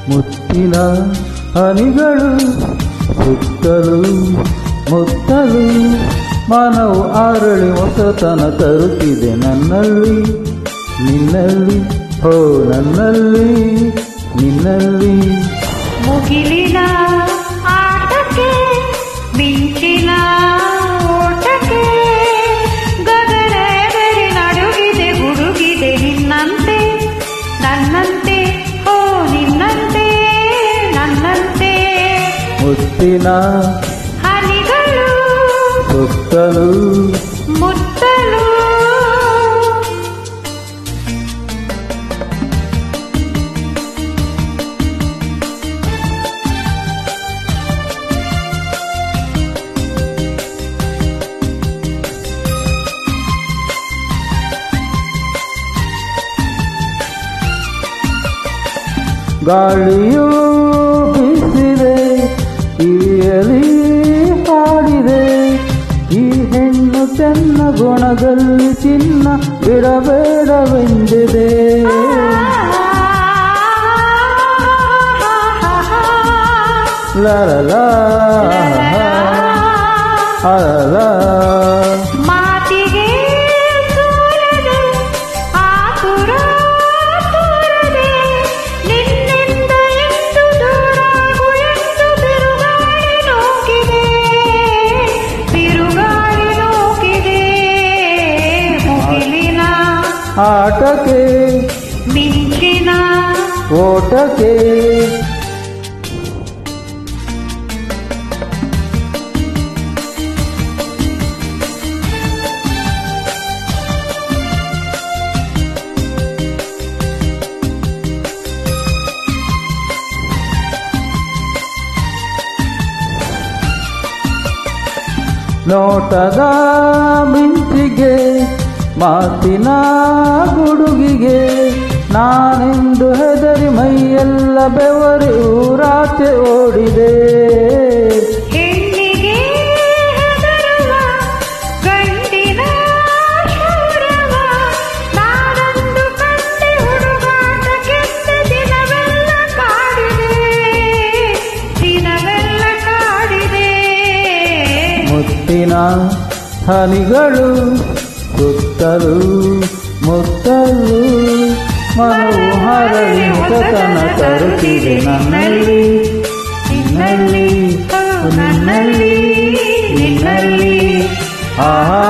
ಮುತ್ತಿನ ಹನಿಗಳು ಸುತ್ತಲೂ ಮುತ್ತಲು ಮನವು ಅರಳಿ ಹೊಸತನ ತರುತ್ತಿದೆ ನನ್ನಲ್ಲಿ ನಿನ್ನಲ್ಲಿ ಹೋ ನನ್ನಲ್ಲಿ ನಿನ್ನಲ್ಲಿ. ಮುಗಿಲಿನ ಆಟಕ್ಕೆ ಮಿಂಚಿನ ಓಟಕ್ಕೆ ಗಗನದಲ್ಲಿ ನಡುಗಿದೆ ಹುಡುಗಿದೆ ನಿನ್ನಂತೆ ನನ್ನಂತೆ ಹೋ ನಿನ್ನಂತೆ ನನ್ನಂತೆ. ಮುತ್ತಿನ ಹನಿಗಳು ಸುತ್ತಲೂ ಮುತ್ತಲು ಗಾಳಿಯೂ ಬೀಸಿದೆ ಇಯಲಿ ಹಾಡಿದೆ ಈ ಹೆಣ್ಣು ಚೆನ್ನ ಗುಣದಲ್ಲಿ ಚಿನ್ನ ಬಿಡಬೇಡವೆಂದಿದೆ. ಲಲಲಾ ಅಲಲಾ ಮಾತಿಗೆ ಸೋಲದೆ ಆತುರ ತೋರದೆ ನಿನ್ನಿಂದ ಎಂದು ದೂರಾಗು ಎಂದು ಬಿರುಗಾಳಿ ನೂಕಿದೆ ಬಿರುಗಾಳಿ ನೂಕಿದೆ. ಮುಗಿಲಿನ ಆಟಕ್ಕೆ ಮಿಂಚಿನ ಓಟಕ್ಕೆ ನೋಟದ ಮಿಂಚಿಗೆ ಮಾತಿನ ಗುಡುಗಿಗೆ ನಾನೆಂದು ಹೆದರಿ ಮೈಯೆಲ್ಲ ಬೆವರಿ ಊರಾಚೆ ಓಡಿದೆ. ಹೆಣ್ಣಿಗೆ ಹೆದರುವ ಗಂಡಿನ ಶೌರ್ಯವ ನಾನಂದು ಕಂಡೆ ಹುಡುಗಾಟಕ್ಕೆಂದು ದಿನವೆಲ್ಲ ಕಾಡಿದೆ ದಿನವೆಲ್ಲ ಕಾಡಿದೆ. ಮುತ್ತಿನ ಹನಿಗಳು ಸುತ್ತಲೂ ಮುತ್ತಲು ಮನವು ಹರಳಿ ಹೊಸತನ ತರುತ್ತಿದೆ ನನ್ನಲ್ಲಿ ನಿನ್ನಲ್ಲಿ ನಿನ್ನಲ್ಲಿ ನಿನ್ನಲ್ಲಿ. ಆಹಾ